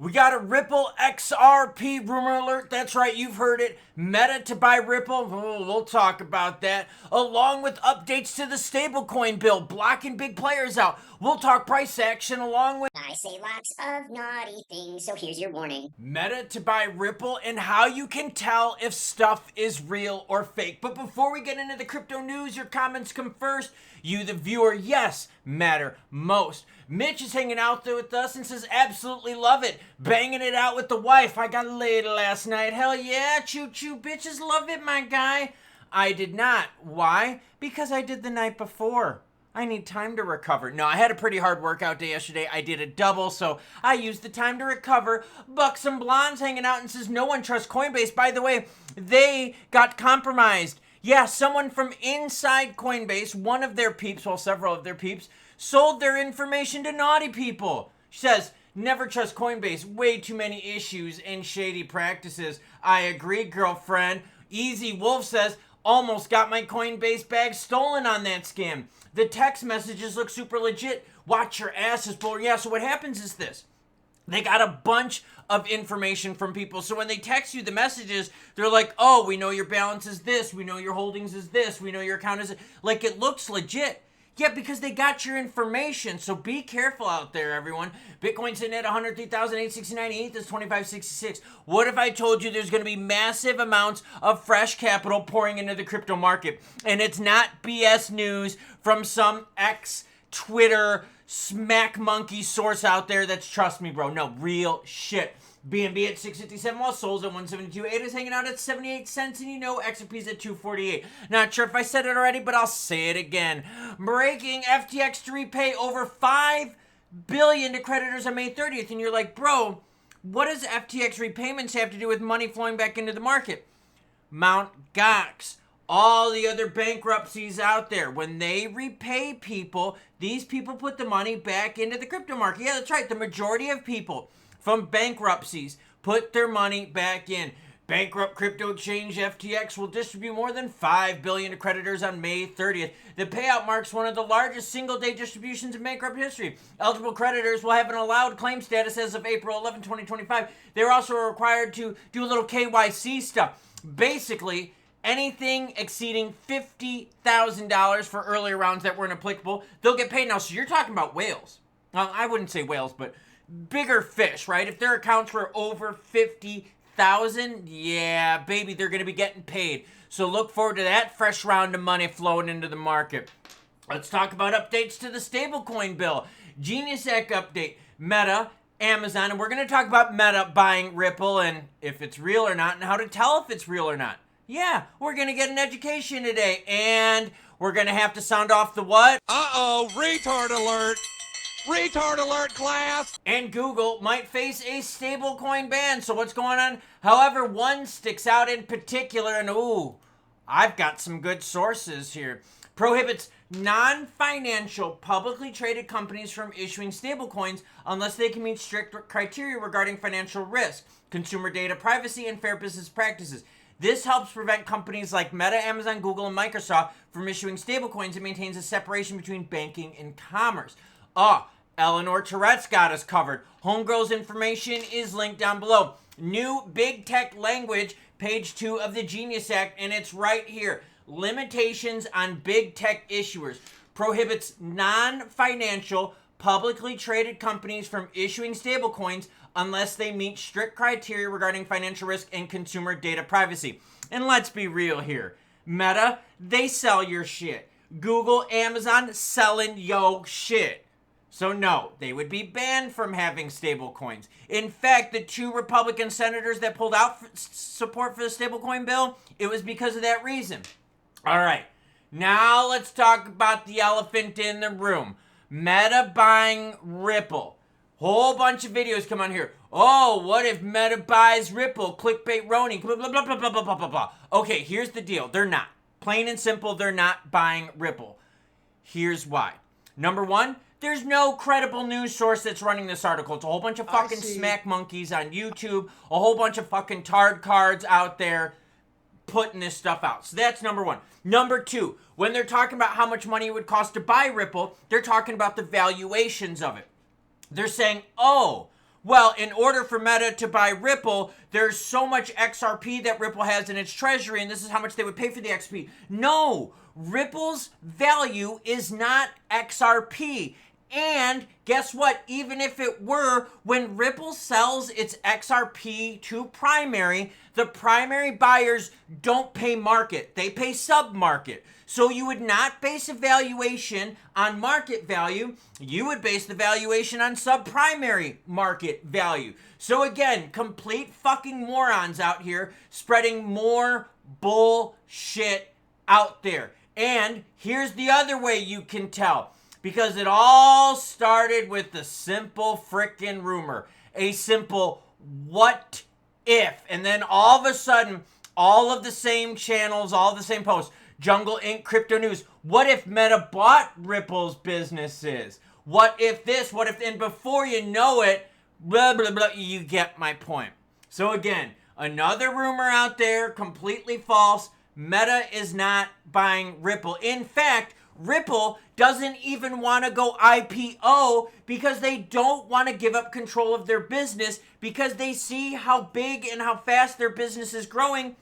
We got a Ripple XRP rumor alert. That's right, you've heard it. Meta to buy Ripple. We'll talk about that. Along with updates to the stablecoin bill, blocking big players out. We'll talk price action along with... I say lots of naughty things, so here's your warning. Meta to buy Ripple and how you can tell if stuff is real or fake. But before we get into the crypto news, your comments come first. You, the viewer, yes, matter most. Mitch is hanging out there with us and says, absolutely love it. Banging it out with the wife. I got laid last night. Hell yeah, choo-choo, bitches love it, my guy. I did not. Why? Because I did the night before. I need time to recover. No, I had a pretty hard workout day yesterday. I did a double, so I used the time to recover. Buxom Blonde's hanging out and says, no one trusts Coinbase. By the way, they got compromised. Yeah, someone from inside Coinbase, one of their peeps, well, several of their peeps, sold their information to naughty people. She says, never trust Coinbase. Way too many issues and shady practices. I agree, girlfriend. Easy Wolf says, almost got my Coinbase bag stolen on that scam. The text messages look super legit. Watch your asses, bro. Yeah, so what happens is this. They got a bunch of information from people. So when they text you the messages, they're like, oh, we know your balance is this. We know your holdings is this. We know your account is... Like, it looks legit. Yeah, because they got your information. So be careful out there, everyone. Bitcoin's sitting at 103,869. ETH is 2566. What if I told you there's going to be massive amounts of fresh capital pouring into the crypto market? And it's not BS news from some ex-Twitter smack monkey source out there that's, trust me, bro, no, real shit. BNB at 657 while Sol's at 172. ADA is hanging out at 78 cents, and you know XRP's at 248. Not sure if I said it already, but I'll say it again. Breaking, FTX to repay over $5 billion to creditors on May 30th. And you're like, bro, what does FTX repayments have to do with money flowing back into the market? Mt. Gox, all the other bankruptcies out there, when they repay people, these people put the money back into the crypto market. Yeah, that's right. The majority of people from bankruptcies put their money back in. Bankrupt crypto exchange FTX will distribute more than $5 billion to creditors on May 30th. The payout marks one of the largest single-day distributions in bankrupt history. Eligible creditors will have an allowed claim status as of April 11, 2025. They're also required to do a little KYC stuff. Basically, anything exceeding $50,000 for earlier rounds that weren't applicable, they'll get paid now. So you're talking about whales. Well, I wouldn't say whales, but bigger fish, right? If their accounts were over 50,000, yeah, baby, they're going to be getting paid. So look forward to that fresh round of money flowing into the market. Let's talk about updates to the stablecoin bill. Genius Act update, Meta, Amazon, and we're going to talk about Meta buying Ripple and if it's real or not and how to tell if it's real or not. Yeah, we're going to get an education today, and we're going to have to sound off the what? Uh-oh, retard alert! Retard alert, class! And Google might face a stablecoin ban. So what's going on? However, one sticks out in particular, and ooh, I've got some good sources here. Prohibits non-financial publicly traded companies from issuing stablecoins unless they can meet strict criteria regarding financial risk, consumer data privacy, and fair business practices. This helps prevent companies like Meta, Amazon, Google, and Microsoft from issuing stablecoins and maintains a separation between banking and commerce. Eleanor Tourette's got us covered. Homegirl's information is linked down below. New big tech language, page 2 of the Genius Act, and it's right here. Limitations on big tech issuers. Prohibits non-financial, publicly traded companies from issuing stablecoins unless they meet strict criteria regarding financial risk and consumer data privacy. And let's be real here. Meta, they sell your shit. Google, Amazon, selling yo shit. So no, they would be banned from having stablecoins. In fact, the 2 Republican senators that pulled out support for the stablecoin bill, it was because of that reason. All right, now let's talk about the elephant in the room. Meta buying Ripple. Whole bunch of videos come on here. Oh, what if Meta buys Ripple? Clickbait Roni, blah, blah, blah, blah, blah, blah, blah, blah. Okay, here's the deal. They're not. Plain and simple, they're not buying Ripple. Here's why. Number 1, there's no credible news source that's running this article. It's a whole bunch of fucking smack monkeys on YouTube, a whole bunch of fucking tard cards out there putting this stuff out. So that's number 1. Number 2, when they're talking about how much money it would cost to buy Ripple, they're talking about the valuations of it. They're saying, oh, Well, in order for Meta to buy Ripple, there's so much XRP that Ripple has in its treasury, and this is how much they would pay for the XP. No, Ripple's value is not XRP. And guess what? Even if it were, when Ripple sells its XRP to primary, the primary buyers don't pay market. They pay sub-market. So you would not base a valuation on market value. You would base the valuation on sub-primary market value. So again, complete fucking morons out here spreading more bullshit out there. And here's the other way you can tell. Because it all started with the simple frickin' rumor. A simple what if. And then all of a sudden, all of the same channels, all of the same posts. Jungle Inc. Crypto News. What if Meta bought Ripple's businesses? What if this? What if... And before you know it, blah, blah, blah. You get my point. So again, another rumor out there, completely false. Meta is not buying Ripple. In fact, Ripple doesn't even want to go IPO because they don't want to give up control of their business because they see how big and how fast their business is growing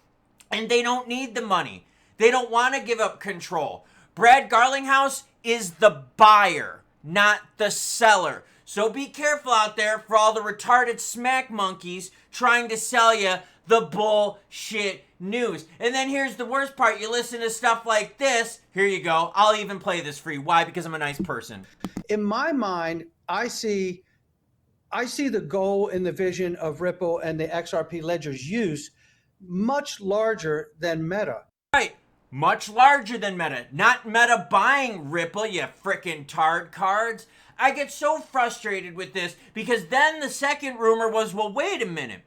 and they don't need the money. They don't want to give up control. Brad Garlinghouse is the buyer, not the seller. So be careful out there for all the retarded smack monkeys trying to sell you the bullshit news. And then here's the worst part. You listen to stuff like this. Here you go. I'll even play this for you. Why? Because I'm a nice person. In my mind, I see the goal and the vision of Ripple and the XRP ledger's use much larger than Meta. Right. Much larger than Meta. Not Meta buying Ripple, you frickin' tard cards. I get so frustrated with this because then the second rumor was, well, wait a minute.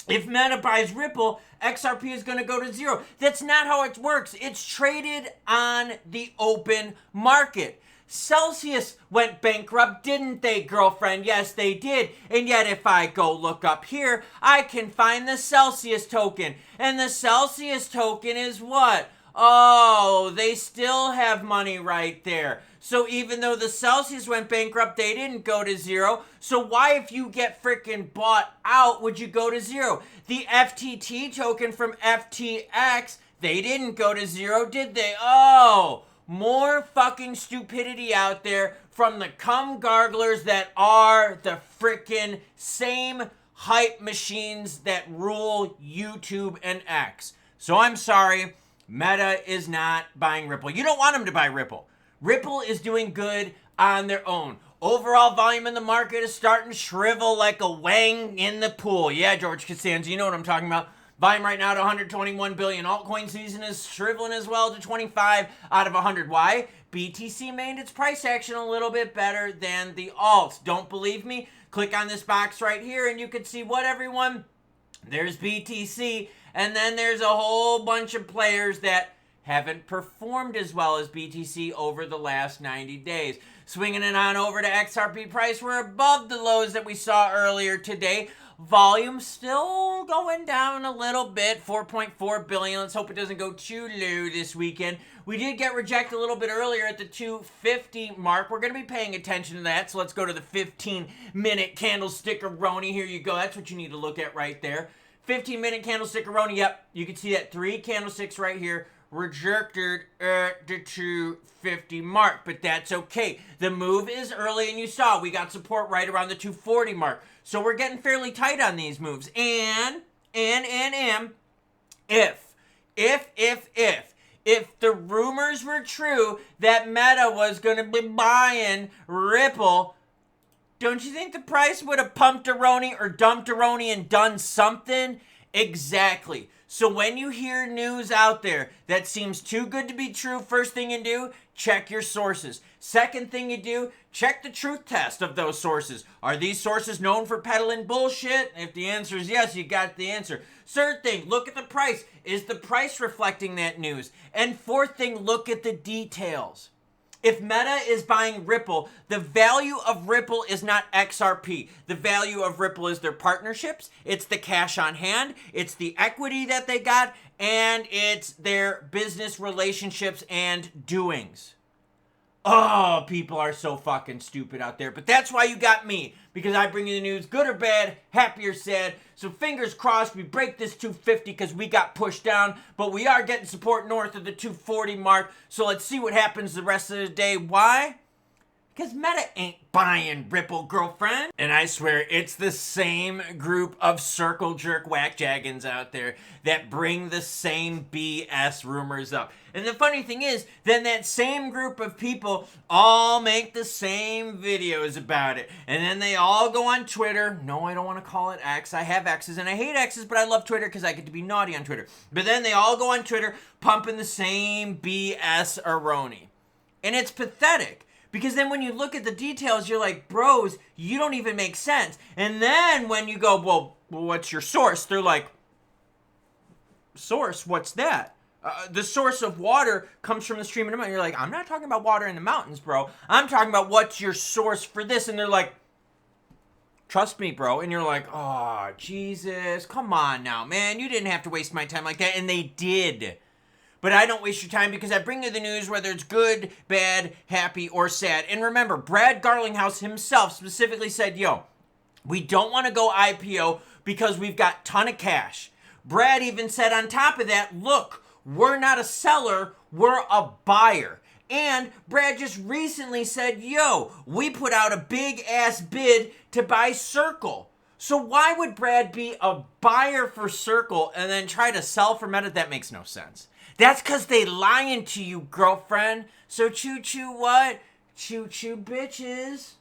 If Meta buys Ripple, XRP is going to go to zero. That's not how it works. It's traded on the open market. Celsius went bankrupt, didn't they, girlfriend? Yes, they did. And yet, if I go look up here, I can find the Celsius token. And the Celsius token is what? Oh, they still have money right there. So even though the Celsius went bankrupt, they didn't go to zero. So why, if you get freaking bought out, would you go to zero? The FTT token from FTX, they didn't go to zero, did they? Oh, more fucking stupidity out there from the cum garglers that are the freaking same hype machines that rule YouTube and X. So I'm sorry, Meta is not buying Ripple. You don't want them to buy Ripple. Ripple is doing good on their own. Overall volume in the market is starting to shrivel like a wang in the pool. Yeah, George Costanza, you know what I'm talking about. Volume right now to 121 billion. Altcoin season is shriveling as well to 25 out of 100. Why? BTC made its price action a little bit better than the alts. Don't believe me? Click on this box right here and you can see what, everyone? There's BTC, and then there's a whole bunch of players that haven't performed as well as BTC over the last 90 days. Swinging it on over to XRP price, we're above the lows that we saw earlier today. Volume still going down a little bit, 4.4 billion. Let's hope it doesn't go too low this weekend. We did get rejected a little bit earlier at the 250 mark. We're going to be paying attention to that, so let's go to the 15-minute candlestick-a-roni. Here you go. That's what you need to look at right there. 15-minute candlestick-a-roni. Yep, you can see that 3 candlesticks right here. Rejected at the 250 mark, but that's okay. The move is early, and you saw we got support right around the 240 mark. So we're getting fairly tight on these moves. And if the rumors were true that Meta was going to be buying Ripple, don't you think the price would have pumped a Roni or dumped a Roni and done something? Exactly. So when you hear news out there that seems too good to be true, first thing you do, check your sources. Second thing you do, check the truth test of those sources. Are these sources known for peddling bullshit? If the answer is yes, you got the answer. Third thing, look at the price. Is the price reflecting that news? And fourth thing, look at the details. If Meta is buying Ripple, the value of Ripple is not XRP. The value of Ripple is their partnerships, it's the cash on hand, it's the equity that they got, and it's their business relationships and doings. Oh, people are so fucking stupid out there. But that's why you got me, because I bring you the news, good or bad, happy or sad. So fingers crossed we break this 250 because we got pushed down, but we are getting support north of the 240 mark. So let's see what happens the rest of the day. Why? Because Meta ain't buying Ripple, girlfriend. And I swear, it's the same group of circle jerk whack jaggins out there that bring the same BS rumors up. And the funny thing is, then that same group of people all make the same videos about it. And then they all go on Twitter. No, I don't want to call it X. I have X's and I hate X's, but I love Twitter because I get to be naughty on Twitter. But then they all go on Twitter pumping the same BS eroni. And it's pathetic. Because then when you look at the details, you're like, bros, you don't even make sense. And then when you go, well, what's your source? They're like, source? What's that? The source of water comes from the stream in the mountain. You're like, I'm not talking about water in the mountains, bro. I'm talking about what's your source for this. And they're like, trust me, bro. And you're like, oh, Jesus, come on now, man. You didn't have to waste my time like that. And they did. But I don't waste your time because I bring you the news whether it's good, bad, happy, or sad. And remember, Brad Garlinghouse himself specifically said, yo, we don't want to go IPO because we've got a ton of cash. Brad even said on top of that, look, we're not a seller, we're a buyer. And Brad just recently said, yo, we put out a big ass bid to buy Circle. So why would Brad be a buyer for Circle and then try to sell for Meta? That makes no sense. That's because they lying to you, girlfriend. So choo-choo what? Choo-choo bitches.